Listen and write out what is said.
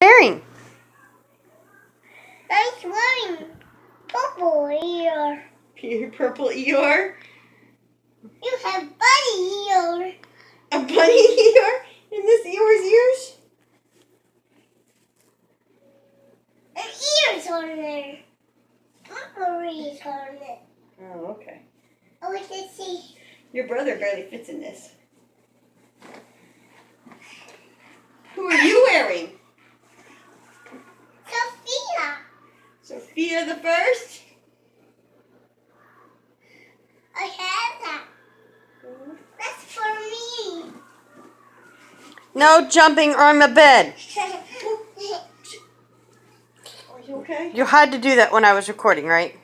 Wearing? I'm wearing purple Eeyore. Your purple Eeyore? You have bunny Eeyore. A bunny Eeyore? In this Eeyore's ears? An ear's on there. Purple is on it. Oh, okay. Oh, we can see. Your brother barely fits in this. Who are you wearing? Sophia. Sophia the first? I have that. That's for me. No jumping on the bed. Are you okay? You had to do that when I was recording, right?